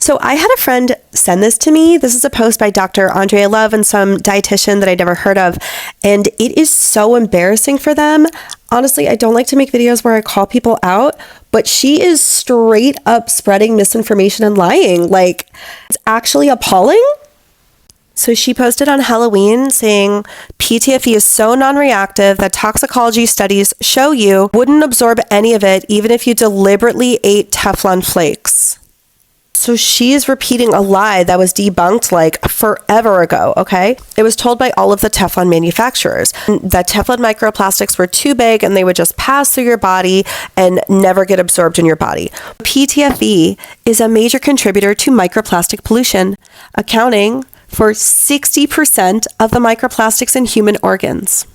So I had a friend send this to me. This is a post by Dr. Andrea Love and some dietitian that I'd never heard of. And it is so embarrassing for them. Honestly, I don't like to make videos where I call people out, but she is straight up spreading misinformation and lying. Like, it's actually appalling. So she posted on Halloween saying PTFE is so non-reactive that toxicology studies show you wouldn't absorb any of it even if you deliberately ate Teflon flakes. So she is repeating a lie that was debunked like forever ago, okay? It was told by all of the Teflon manufacturers that Teflon microplastics were too big and they would just pass through your body and never get absorbed in your body. PTFE is a major contributor to microplastic pollution, accounting for 60% of the microplastics in human organs.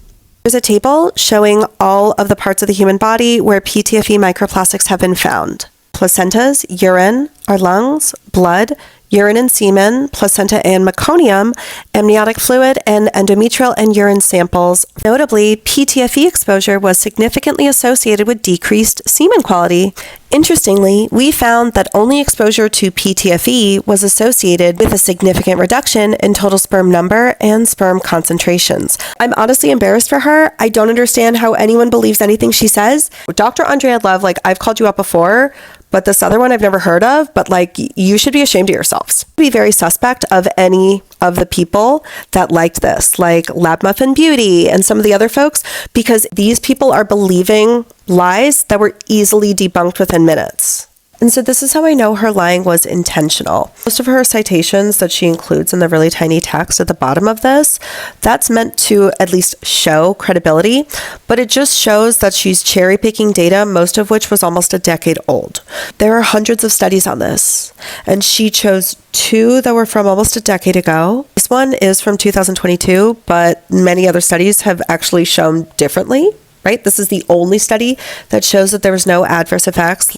There's a table showing all of the parts of the human body where PTFE microplastics have been found. Placentas, urine, our lungs, blood, urine and semen, placenta and meconium, amniotic fluid, and endometrial and urine samples. Notably, PTFE exposure was significantly associated with decreased semen quality. Interestingly, we found that only exposure to PTFE was associated with a significant reduction in total sperm number and sperm concentrations. I'm honestly embarrassed for her. I don't understand how anyone believes anything she says. Dr. Andrea Love, like, I've called you out before, but this other one I've never heard of, but like, you should be ashamed of yourselves. Be very suspect of any of the people that liked this, like Lab Muffin Beauty and some of the other folks, because these people are believing lies that were easily debunked within minutes. And so this is how I know her lying was intentional. Most of her citations that she includes in the really tiny text at the bottom of this, that's meant to at least show credibility, but it just shows that she's cherry picking data, most of which was almost a decade old. There are hundreds of studies on this, and she chose 2 that were from almost a decade ago. This one is from 2022, but many other studies have actually shown differently, right? This is the only study that shows that there was no adverse effects.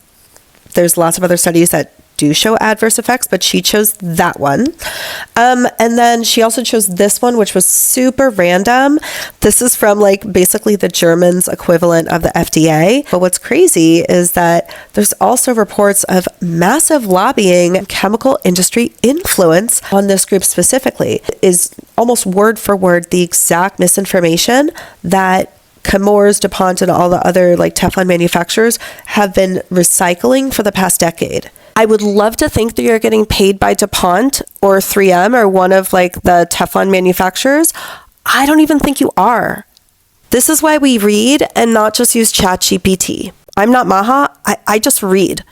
There's lots of other studies that do show adverse effects, but she chose that one. And then she also chose this one, which was super random. This is from like basically the Germans equivalent of the FDA. But what's crazy is that there's also reports of massive lobbying, chemical industry influence on this group specifically. It is almost word for word the exact misinformation that Chemours, DuPont, and all the other like Teflon manufacturers have been recycling for the past decade. I would love to think that you're getting paid by DuPont or 3M or one of like the Teflon manufacturers. I don't even think you are. This is why we read and not just use ChatGPT. I'm not Maha. I just read.